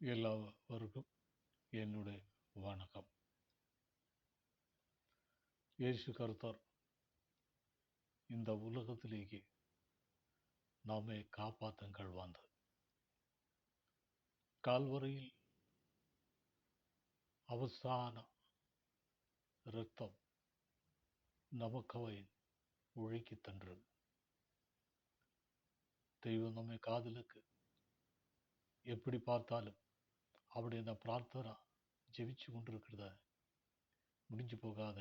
எல்லாருக்கும் என்னுடைய வணக்கம். இயேசு கர்த்தர் இந்த உலகத்திலேயே நம்மை காப்பாற்றுங்கள் வந்து கால்வரையில் அவசான இரத்தம் நமக்கவை ஒழுக்கி தந்தது. தெய்வம் நம்மை காதலுக்கு எப்படி பார்த்தாலும் அப்படி இந்த பிரார்த்தனை ஜெபிச்சு கொண்டிருக்கிறத முடிஞ்சு போகாத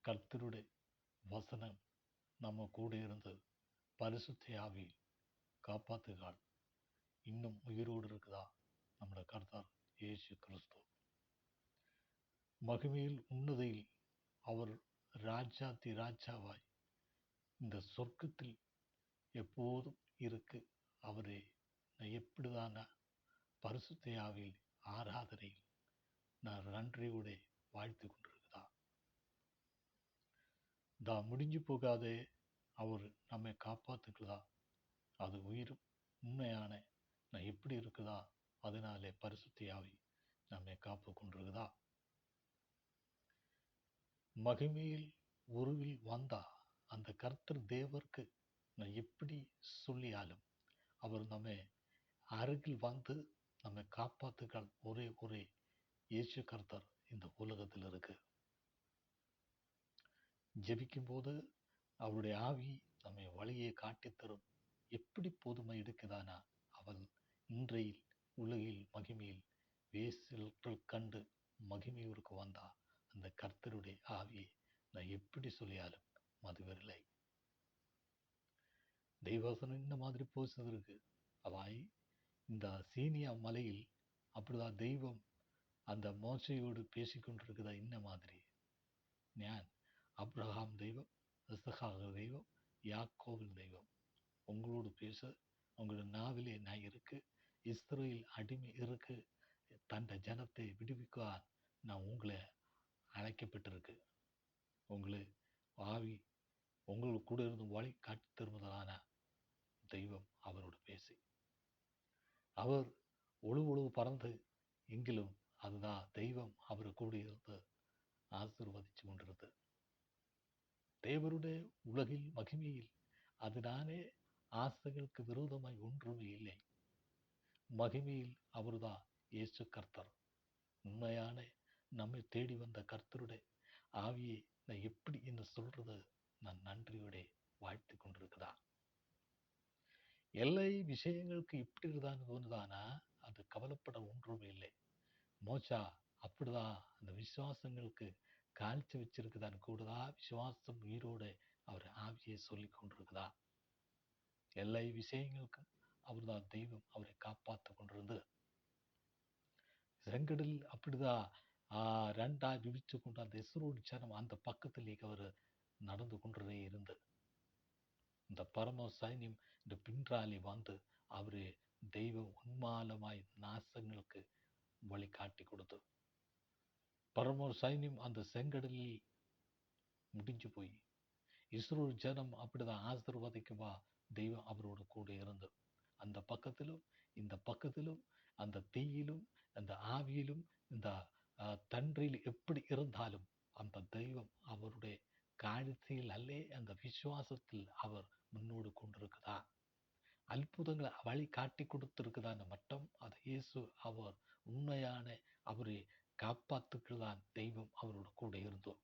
கர்த்தருடைய வசனம் நம்ம கூட இருந்து பரிசுத்த ஆவி காப்பாத்துகள். இன்னும் உயிரோடு இருக்குதா நம்முடைய கர்த்தர் இயேசு கிறிஸ்து. மகிமையில் உன்னதையில் அவர் ராஜாதி ராஜாவாய் இந்த சொர்க்கத்தில் எப்போதும் இருக்கு. அவரே எப்படிதான பரிசுத்த ஆவியில் ஆராதனையில் நான் நன்றியோட வாழ்த்து கொண்டிருக்குதா. முடிஞ்சு போகாதே அவர் நம்மை காப்பாத்துக்குதா. அது உயிரும் உண்மையான நான் எப்படி இருக்குதா. அதனாலே பரிசுத்த ஆவி நம்மை காப்பு கொண்டிருக்குதா. மகிமையில் உருவில் வந்தா அந்த கர்த்தர் தேவருக்கு நான் எப்படி சொல்லியாலும் அவர் நம்மை அருகில் வந்து நம்மை காப்பாத்துகள். ஒரே இயேசு கர்த்தர் இந்த உலகத்தில் இருக்கு. ஜெபிக்கும் போது அவருடைய ஆவி நம்மை வழியை காட்டித்தரும். எப்படி போதுமை இருக்குதானா அவள் இன்றைய உலகில் மகிமையில் வேசல்கள் கண்டு மகிமையூருக்கு வந்தா அந்த கர்த்தருடைய ஆவியை நான் எப்படி சொல்லியாலும் மதுவரில்லை. தெய்வசனம் இந்த மாதிரி போசது இருக்கு. அவாய் இந்த சீனியா மலையில் அப்படிதான் தெய்வம் அந்த மோசையோடு பேசிக்கொண்டிருக்குதா. இந்த மாதிரி ஞான் அப்ரஹாம் தெய்வம், இசகாக தெய்வம், யாக்கோவின் தெய்வம் உங்களோடு பேச உங்களோட நாவிலே நான் இருக்கு. இஸ்ரேல் அடிமை இருக்கு. தன் ஜனத்தை விடுவிக்க நான் உங்களை அழைக்கப்பட்டிருக்கு. உங்களை ஆவி உங்களுக்கு கூட இருந்து வழி காட்டி தருவதான தெய்வம் அவரோடு பேசி அவர் ஒழுவு பறந்து எங்கிலும் அதுதான் தெய்வம் அவரு கூட இருந்து ஆசீர்வதிச்சு கொண்டிருந்தது. தேவருடைய உலகில் மகிமையில் அதனாலே ஆசைகளுக்கு விரோதமாய் ஒன்றுமே இல்லை. மகிமையில் அவர்தான் இயேசு கர்த்தர். உண்மையான நம்மை தேடி வந்த கர்த்தருடைய ஆவியை நான் எப்படி என்ன சொல்றது. நான் நன்றியோட வாழ்த்து கொண்டிருக்கிறா. எல்லா விஷயங்களுக்கு இப்படி இருந்தான்னு தோணுதானா அது கவலைப்பட ஒன்றுமே இல்லை. மோச்சா அப்படிதான் அந்த விசுவாசங்களுக்கு காய்ச்சி வச்சிருக்குதான் கூடதா விசுவாசம் உயிரோட அவர் ஆவியை சொல்லி கொண்டிருக்குதா. எல்லா விஷயங்களுக்கும் அவர்தான் தெய்வம் அவரை காப்பாற்று கொண்டிருந்து. செங்கடலில் அப்படிதான் ரெண்டா விழிச்சு கொண்டு அந்த இஸ்ரோடு சனம் அந்த பக்கத்திலேயே அவர் நடந்து கொண்டே இருந்து இந்த பரம சைன்யம் இந்த பின்றாலி வந்து அவரு தெய்வம் உன்மாலமாய் நாசங்களுக்கு வழி காட்டி கொடுத்து பரம சைன்யம் அந்த செங்கடலில் முடிஞ்சு போய் இஸ்ரேல் ஜனம் அப்படிதான் ஆசீர்வதிக்குமா. தெய்வம் அவரோடு கூட இருந்து அந்த பக்கத்திலும் இந்த பக்கத்திலும் அந்த தீயிலும் அந்த ஆவியிலும் இந்த தன்றில் எப்படி இருந்தாலும் அந்த தெய்வம் அவருடைய காரியத்தில் அல்லே அந்த விசுவாசத்தில் அவர் முன்னோடு கொண்டிருக்குதா. அற்புதங்களை வழி காட்டி கொடுத்திருக்குதான மட்டும் அது இயேசு அவர் உண்மையான அவரை காப்பாத்துக்குதான் தெய்வம் அவரோட கூட இருந்தோம்.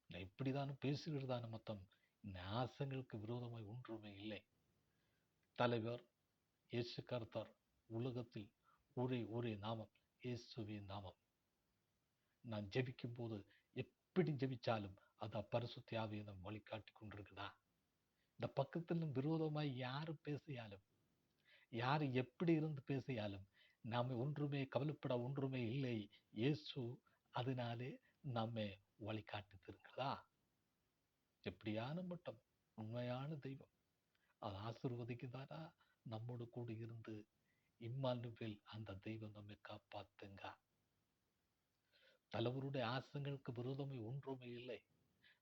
இப்படிதான் பேசுகிறதான மொத்தம் இந்த ஆசங்களுக்கு விரோதமாய் ஒன்றுமே இல்லை. தலைவர் இயேசு கர்த்தர் உலகத்தில் ஒரே நாமம் இயேசுவின் நாமம். நான் ஜெபிக்கும் போது எப்படி ஜெபிச்சாலும் அது பரிசுத்த ஆவியை நம் வழிகாட்டி கொண்டிருக்குதா. இந்த பக்கத்திலும் விரோதமாய் யாரு பேசியாலும் யாரு எப்படி இருந்து பேசியாலும் நாம ஒன்றுமே கவலைப்பட ஒன்றுமே இல்லை. இயேசு அதனாலே நம்மை வழிகாட்டி திருக்கிறதா. எப்படியான மட்டும் உண்மையான தெய்வம் அது ஆசீர்வதிக்குதானா நம்மோடு கூட இருந்து இம்மானுவேல் அந்த தெய்வம் நம்மை காப்பாத்துங்க. தலைவருடைய ஆசங்களுக்கு விரோதமே ஒன்றுமே இல்லை.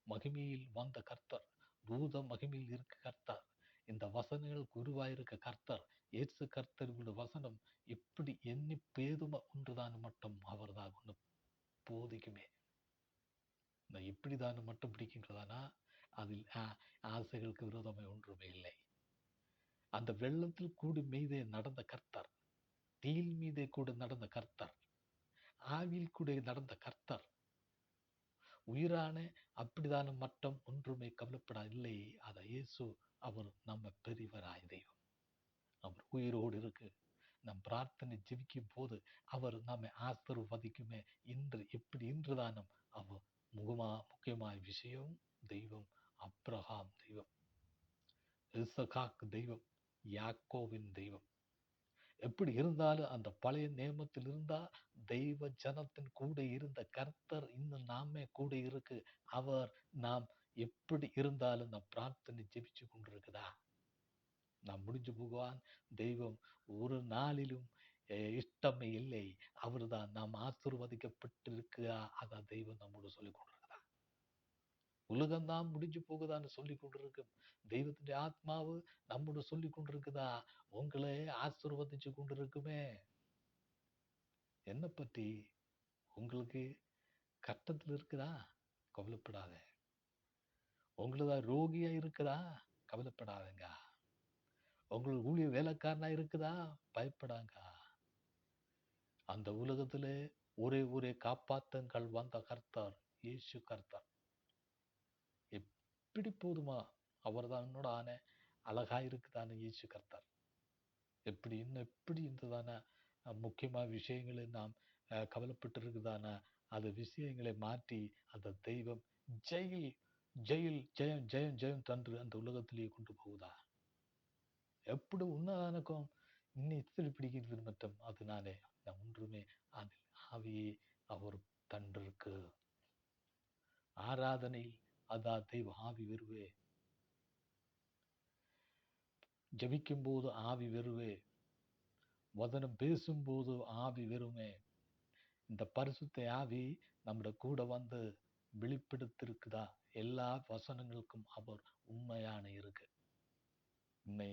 மகிமையில் வந்த கர்த்தர் தூத மகிமையில் இருக்க கர்த்தர் இந்த வசனங்களுக்கு உருவாயிருக்க கர்த்தர் இயேசு கர்த்தருடைய வசனம் எப்படி எண்ணி பேதும ஒன்றுதான் மட்டும் அவர்தான் ஒன்று போதிக்குமே. நான் இப்படிதான் மட்டும் பிடிக்கின்றதானா அதில் ஆசைகளுக்கு விரோதமாய் ஒன்றுமே இல்லை. அந்த வெள்ளத்தில் கூடி மீதே நடந்த கர்த்தர், தீயில் மீதே கூட நடந்த கர்த்தர், ஆவியில் கூட நடந்த கர்த்தர், உயிரான அப்படிதான மட்டும் ஒன்றுமே கவலைப்படா இல்லை. அதை இயேசு அவர் நம்ம பெரியவராய் தெய்வம். அவர் உயிரோடு இருக்கு. நம் பிரார்த்தனை ஜெபிக்கும் போது அவர் நம்மை ஆசீர்வதிக்குமே. இன்று எப்படி இன்றுதானும் அவர் முக்கியமான விஷயம் தெய்வம். அப்ரஹாம் தெய்வம், இசகாக் தெய்வம், யாக்கோவின் தெய்வம். எப்படி இருந்தாலும் அந்த பழைய நியமத்தில் இருந்தா தெய்வ ஜனத்தின் கூட இருந்த கர்த்தர் இன்னும் நாமே கூட இருக்கு. அவர் நாம் எப்படி இருந்தாலும் நம் பிரார்த்தனை ஜெபிச்சு கொண்டிருக்குதா? நாம் முடிஞ்சு போகுவான். தெய்வம் ஒரு நாளிலும் இஷ்டமே இல்லை. அவர்தான் நாம் ஆசீர்வதிக்கப்பட்டிருக்கிறா. அதான் தெய்வம் நம்மோடு சொல்லிக் கொண்டிருக்கிறா. உலகம்தான் முடிஞ்சு போகுதான்னு சொல்லி கொண்டிருக்கு. தெய்வத்தின் ஆத்மாவு நம்மோடு சொல்லி கொண்டிருக்குதா, உங்களை ஆசீர்வதிச்சு கொண்டிருக்குமே. என்ன பற்றி உங்களுக்கு கட்டத்தில் இருக்குதா? கவலைப்படாத. உங்களதா ரோகியா இருக்குதா? கவலைப்படாதங்க. உங்களுக்கு ஊழிய வேலைக்காரனா இருக்குதா? பயப்படாங்க. அந்த உலகத்திலே ஒரே காப்பாத்தங்கள் வந்த கர்த்தர் இயேசு கர்த்தர். எப்படி போதுமா? அவர்தான் என்னோட ஆன அழகா இருக்குதான இயேசு கர்த்தர். எப்படி இன்னும் எப்படி இருந்ததான முக்கியமான விஷயங்களை நாம் கவலைப்பட்டு இருக்குதான அந்த விஷயங்களை மாற்றி அந்த தெய்வம் ஜெயில் ஜெயில் ஜெயம் ஜெயம் ஜெயம் தன்று அந்த உலகத்திலேயே கொண்டு போகுதா? எப்படி உன்னதானக்கும் இன்னும் இத்தனை பிடிக்கிறது மட்டும் அதனாலே நான் ஒன்றுமே அதில் ஆவியே அவர் தன்றிருக்கு. ஆராதனையில் அதான் தெய்வ ஆவி வருவே, ஜபிக்கும் போது ஆவி வருவே, வதனம் பேசும்போது ஆவி வருமே. இந்த பரிசுத்த ஆவி நம்முடைய கூட வந்து வெளிப்படுத்திருக்குதா? எல்லா வசனங்களுக்கும் அவர் உண்மையான இருக்கு. உண்மை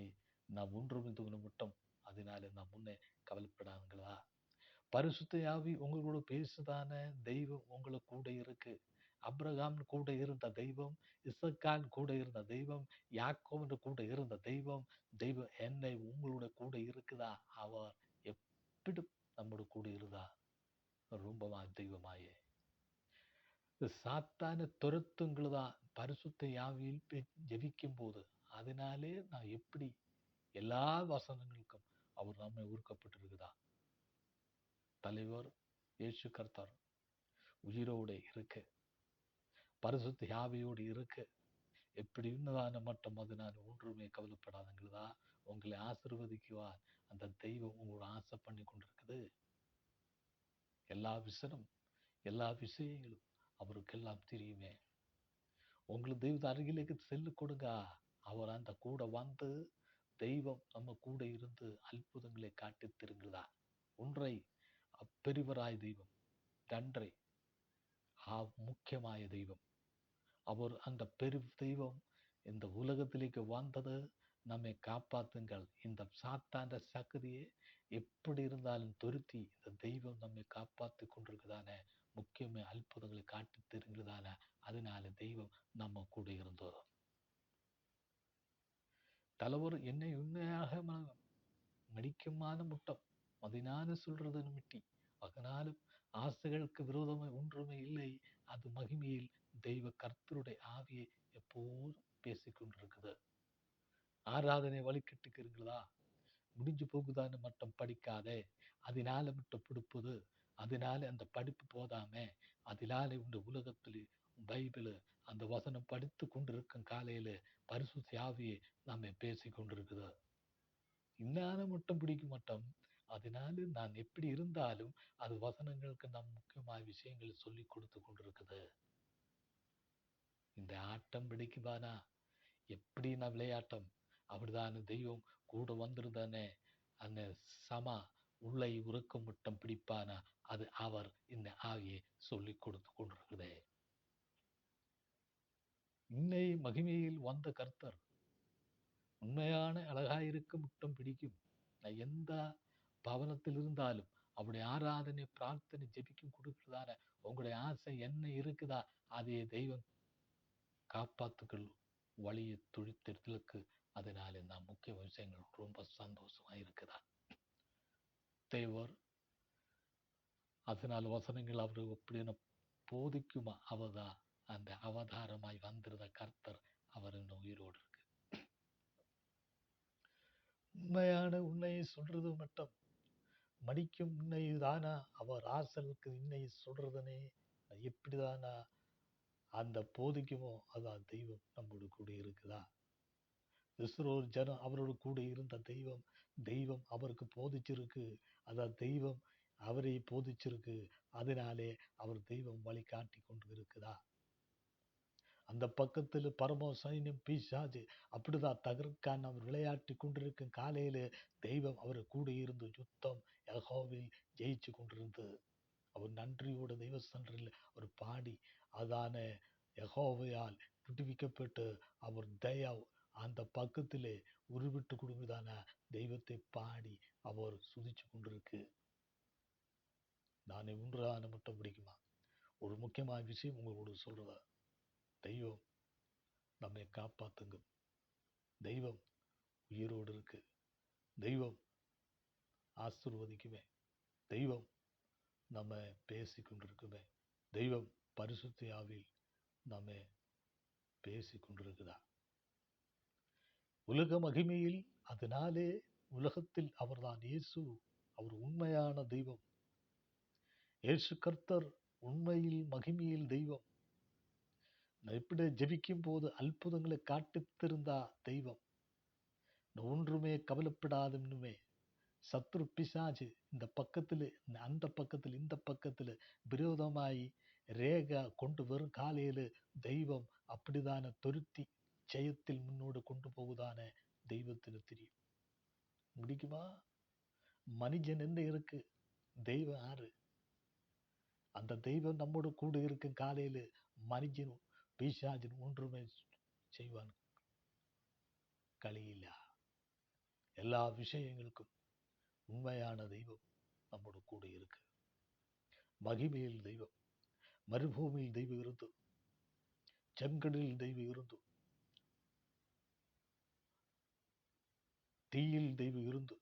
நான் ஒன்று மட்டும் அதனால நான் முன்னே கவலைப்படாங்களா? பரிசுத்த ஆவி உங்களோட பேசுதான தெய்வம் உங்களை கூட இருக்கு. அப்ரகாம் கூட இருந்த தெய்வம், இசக்கான் கூட இருந்த தெய்வம், யாக்கோவன் கூட இருந்த தெய்வம், தெய்வம் என்னை உங்களோட கூட இருக்குதா? அவர் எப்படி நம்மோட கூட இருந்தா ரொம்பமா தெய்வமாயே. சாத்தான துரத்துங்களதான் பரிசுத்த ஆவியில் ஜெபிக்கும் போது. அதனாலே நான் எப்படி எல்லா வசனங்களுக்கும் அவர் நம்மை ஊர்க்கப்பட்டிருக்குதா? தலைவர் இயேசு கர்த்தர் உயிரோடு இருக்கு, பரிசுத்த ஆவியோடு இருக்கு. எப்படி இன்னதான மட்டும் அது நான் ஒன்றுமே கவலைப்படாதுங்களா? உங்களை ஆசீர்வதிக்குவார். அந்த தெய்வம் உங்களோட ஆசை பண்ணி கொண்டிருக்குது. எல்லா விஷயங்களும் அவருக்கெல்லாம் தெரியுமே. உங்களுக்கு தெய்வ அருகிലേക്ക് செல்லு கொடுங்க. அவர் அந்த கூட வந்து தெய்வம் நம்ம கூட இருந்து அற்புதங்களை காட்டி தருங்களா? ஒன்றை பெரியவராய் தெய்வம், நன்றை முக்கியமாய தெய்வம். அவர் அந்த பெரு தெய்வம் இந்த உலகத்திലേക്ക് வந்தது நம்மை காப்பாத்துங்கள். இந்த சாத்தாண்ட சக்தியை எப்படி இருந்தாலும் துருத்தி இந்த தெய்வம் நம்மை காப்பாற்றி கொண்டிருக்குதான முக்கியமே அற்புதங்களை காட்டி தெரிஞ்சுதான. அதனால தெய்வம் நம்ம கூட இருந்தோம். தலைவர் என்னை உண்மையாக மடிக்குமான முட்டம் அதனால சொல்றதுன்னு மிட்டி. அதனாலும் ஆசைகளுக்கு விரோதமாய் ஒன்றுமே இல்லை. அது மகிமையில் தெய்வ கர்த்தருடைய ஆவியை எப்போதும் பேசிக்கொண்டிருக்குது. ஆராதனை வழிகட்டுக்கிறீங்களா? முடிஞ்சு போகுதான்னு மட்டும் படிக்காதே. அதனால மட்டும் பிடிப்புது. அதனால அந்த படிப்பு போதாம அதனால இந்த உலகத்தில் பைபிள் அந்த வசனம் படித்து கொண்டிருக்கும் காலையில பரிசுத்த ஆவியை நாம பேசி கொண்டிருக்குது. இன்னால மட்டும் பிடிக்க மாட்டோம். அதனால நான் எப்படி இருந்தாலும் அது வசனங்களுக்கு நம் முக்கியமான விஷயங்களை சொல்லி கொடுத்து கொண்டிருக்குது. இந்த ஆட்டம் பிடிக்குதானா? எப்படி நான் விளையாட்டம் அப்படிதான தெய்வம் கூட வந்துருதானே. அந்த சமா உள்ளை உறக்கம் மட்டும் பிடிப்பானா? அது அவர் இந்த ஆவியை சொல்லி கொடுத்து கொண்டிருக்குதே. இன்னை மகிமையில் வந்த கர்த்தர் உண்மையான அழகாயிருக்க மட்டும் பிடிக்கும். நான் எந்த பவனத்தில் இருந்தாலும் அவருடைய ஆராதனை பிரார்த்தனை ஜெபிக்கும் கொடுக்கிறதான உங்களுடைய ஆசை என்ன இருக்குதா, அதே தெய்வம் காப்பாத்துக்கள் வழியை துழித்திற்கு. அதனால நான் முக்கிய விஷயங்கள் ரொம்ப சந்தோஷமா இருக்குதா தேவர். அதனால் வசனங்கள் அவரு எப்படின்னு போதிக்குமா, அவதான் அந்த அவதாரமாய் வந்திருந்த கர்த்தர் அவர் இன்னும் உயிரோடு இருக்கு. உண்மையான உண்மையை சொல்றது மட்டும் மடிக்கும் உண்மை தானா, அவர் ஆசலுக்கு இன்னை சொல்றதுனே எப்படிதானா அந்த போதிக்குமோ, அதான் தெய்வம் நம்மோடு கூட இருக்குதா. இஸ்ரோர் ஜனம் அவரோடு கூட இருந்த தெய்வம், தெய்வம் அவருக்கு போதிச்சிருக்கு. அதான் தெய்வம் அவரை போதிச்சிருக்கு. அதனாலே அவர் தெய்வம் வழி காட்டி கொண்டு இருக்குதா. அந்த பக்கத்தில் பரம சைன்யம் பிசாசு அப்படிதான் தகர்க்கான் அவர் விளையாட்டி கொண்டிருக்கும் காலையில தெய்வம் அவர் கூட இருந்து யுத்தம் யெகோவில் ஜெயிச்சு கொண்டிருந்தது. அவர் நன்றியோட தெய்வ சன்றில் அவர் பாடி அதான யெகோவையால் விடுவிக்கப்பட்டு அவர் தயா அந்த பக்கத்திலே உருவிட்டு கொடுக்குதான தெய்வத்தை பாடி அவர் சுதிச்சு கொண்டிருக்கு. நானே ஒன்றான மட்டும் பிடிக்குமா, ஒரு முக்கியமான விஷயம் உங்களோட சொல்றதா, தெய்வம் நம்மை காப்பாத்துங்க, தெய்வம் உயிரோடு இருக்கு, தெய்வம் ஆசீர்வதிக்குமே, தெய்வம் நம்ம பேசி கொண்டிருக்குமே, தெய்வம் பரிசுத்த ஆவியில் நம்ம பேசி கொண்டிருக்குதா. உலக மகிமையில் அதனாலே உலகத்தில் அவர்தான் இயேசு, அவர் உண்மையான தெய்வம். இயேசு கர்த்தர் உண்மையில் மகிமையில் தெய்வம். எப்படி ஜெபிக்கும் போது அற்புதங்களை காட்டித்திருந்தா தெய்வம். ஒன்றுமே கவலைப்படாதுன்னுமே சத்ரு பிசாசு இந்த பக்கத்தில் அந்த பக்கத்தில் இந்த பக்கத்தில் விரோதமாய் ரேகா கொண்டு வரும் காலையில தெய்வம் அப்படிதான துருத்தி ஜெயத்தில் முன்னோடு கொண்டு போகுதான தெய்வத்தில் தெரியும். முடிக்குமா? மனிதன் என்ன இருக்கு, தெய்வம் யாரு? அந்த தெய்வம் நம்மோடு கூட இருக்கும் காலையில மனிதனும் பிசாஜின் ஒன்றுமே செய்வான் களியில. எல்லா விஷயங்களுக்கும் உண்மையான தெய்வம் நம்மோடு கூட இருக்கு. மகிமையில் தெய்வம், மறுபூமியில் தெய்வம் இருந்து, செங்கடலில் தெய்வம் இருந்து, தீயில் தெய்வம் இருந்து,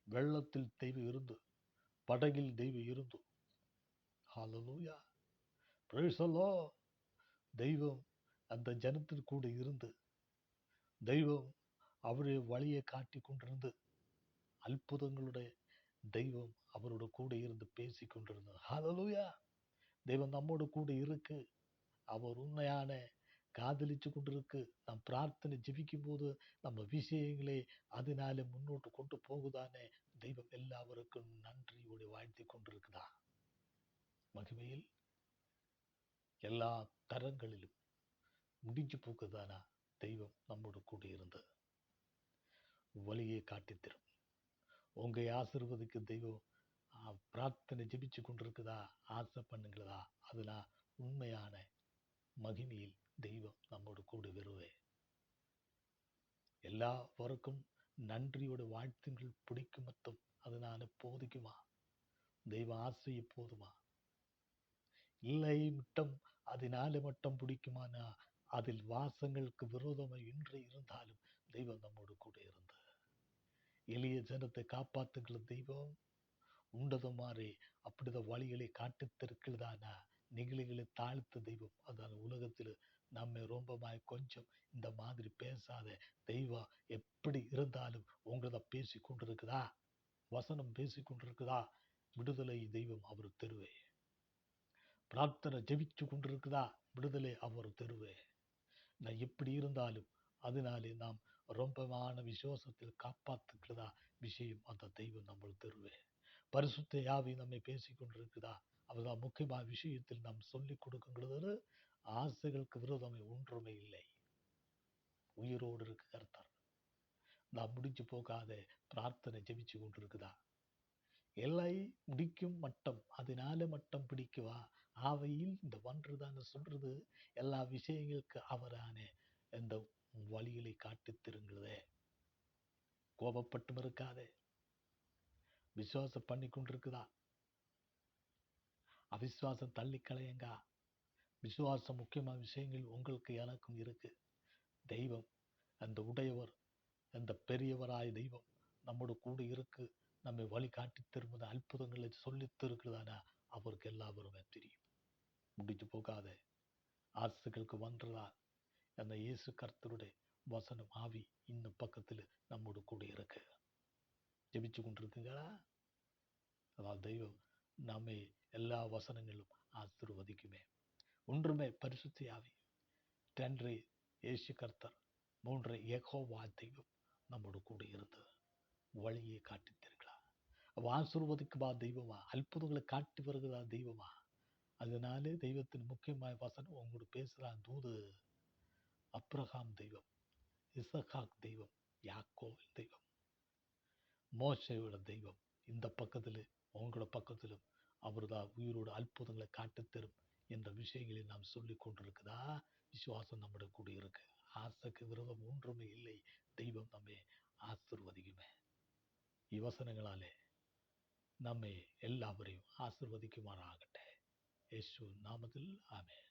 வெள்ளத்தில் தெய்வம் இருந்து, படகில் தெய்வம் இருந்து, ஹல்லேலூயா பிரைஸ் தி லார்ட். தெய்வம் அந்த ஜனத்தில் கூட இருந்து தெய்வம் அவருடைய வழியை காட்டி கொண்டிருந்து அற்புதங்களுடைய தெய்வம் அவரோட கூட இருந்து பேசி கொண்டிருந்தார். ஹல்லேலூயா. தெய்வம் நம்மோடு கூட இருக்கு. அவர் உண்மையான காதலிச்சு கொண்டிருக்கு. நாம் பிரார்த்தனை ஜெபிக்கும் போது நம்ம விஷயங்களே அதனால முன்னோட்டு கொண்டு போகுதானே தெய்வம் எல்லாருக்கும் நன்றியோடு வாழ்த்தி கொண்டிருக்குதா. மகிமையில் எல்லா தரங்களிலும் முடிஞ்சு போக்குதானா தெய்வம் நம்மோடு கூட இருந்து வழியை காட்டித்தரும். உங்க ஆசீர்வதிக்கு தெய்வம் பிரார்த்தனை ஜெபிச்சு கொண்டிருக்குதா, ஆசை பண்ணுங்களதா, அதெல்லாம் உண்மையான மகிமையில் தெய்வம் நம்மோடு கூட வருவே. எல்லாருக்கும் நன்றியோட வாழ்த்துங்கள் பிடிக்கும் மட்டும் அதனால போதிக்குமா, தெய்வ ஆசையை போதுமா, இல்லை மட்டும் அதனால மட்டும் பிடிக்குமானா அதில் வாசங்களுக்கு விரோதமாக இன்று இருந்தாலும் தெய்வம் நம்மோடு கூட இருந்து எளிய ஜனத்தை காப்பாத்துகிற தெய்வம் உண்டது மாறி அப்படிதான் வழிகளை காட்டுத்திருக்கிறதானா நிகழ்களை தாழ்த்த தெய்வம். அதான் உலகத்தில் நம்ம ரொம்பமாய் கொஞ்சம் இந்த மாதிரி பேசாத தெய்வம் எப்படி இருந்தாலும் உங்களத பேசி கொண்டிருக்குதா, வசனம் பேசி கொண்டிருக்குதா, விடுதலை தெய்வம் அவர் தெருவே. பிரார்த்தனை ஜெபிச்சு கொண்டிருக்குதா, விடுதலை அவர் தெருவே. நான் எப்படி இருந்தாலும் அதனாலே நாம் ரொம்பமான விசுவாசத்தில் காப்பாத்துக்கிறதா விஷயம் அந்த தெய்வம் நம்ம தெருவே. பரிசுத்த ஆவி நம்மை பேசிக் கொண்டிருக்குதா, அவர்தான் முக்கியமான விஷயத்தில் நாம் சொல்லிக் கொடுக்குங்கிறது. ஆசைகளுக்கு விரோதமே ஒன்றுமே இல்லை. உயிரோடு இருக்கு கர்த்தர். நாம் முடிச்சு போகாத பிரார்த்தனை ஜெபிச்சு கொண்டிருக்குதா, எல்லை முடிக்கும் மட்டம் அதனால மட்டம் பிடிக்குவா ஆவையில் இந்த ஒன்றுதான் சொல்றது. எல்லா விஷயங்களுக்கு அவரான இந்த வழிகளை காட்டித் திருங்களதே. கோபப்பட்டும் இருக்காதே. விசுவாசம் பண்ணி கொண்டிருக்குதா? அவிசுவாசம் தள்ளி களையுங்க. விசுவாசம் முக்கியமான விஷயங்கள் உங்களுக்கு எனக்கும் இருக்கு. தெய்வம், அந்த உடையவர், அந்த பெரியவராய் தெய்வம் நம்மோடு கூட இருக்கு. நம்மை வழிகாட்டி திரும்புத அற்புதங்களை சொல்லித் தருகிறதானா அவருக்கு எல்லாருமே தெரியும். முடிஞ்சு போகாத ஆசுகளுக்கு வந்ததா அந்த இயேசு கர்த்தருடைய வசனம் ஆவி இன்னும் பக்கத்தில் நம்மோடு கூட இருக்கு. ஜெபிச்சு கொண்டிருக்குங்களா? அதாவது தெய்வம் நம்மை எல்லா வசனங்களும் ஆசீர்வதிக்குமே. ஒன்றுமே பரிசுத்த ஆவி, 2 இயேசு கர்த்தர், 3 யெகோவா தெய்வம் நம்மோடு கூட இருந்து வழியை காட்டித் தருகிறார். ஆசீர்வதிக்குமா தெய்வமா, அற்புதங்களை காட்டி வருகிறா தெய்வமா. அதனாலே தெய்வத்தின் முக்கியமான வசனம் உங்களோட பேசுகிறான் தூது. அப்ரஹாம் தெய்வம், இசகாக் தெய்வம், யாக்கோப் தெய்வம், மோசேயோட தெய்வம் இந்த பக்கத்தில் உங்களோட பக்கத்திலும் அவர்தான் உயிரோட அற்புதங்களை காட்டித்தரும் என்ற விஷயங்களை நாம் சொல்லிக் கொண்டிருக்குதா. விசுவாசம் நம்முடைய கூட இருக்கு. ஆசைக்கு விரோதம் ஒன்றுமே இல்லை. தெய்வம் நம்மை ஆசீர்வதிக்குமே. இவசனங்களாலே நம்மை எல்லாவரையும் ஆசீர்வதிக்குமாறாகட்ടെ. യേശു നാമത്തിൽ ആമേൻ.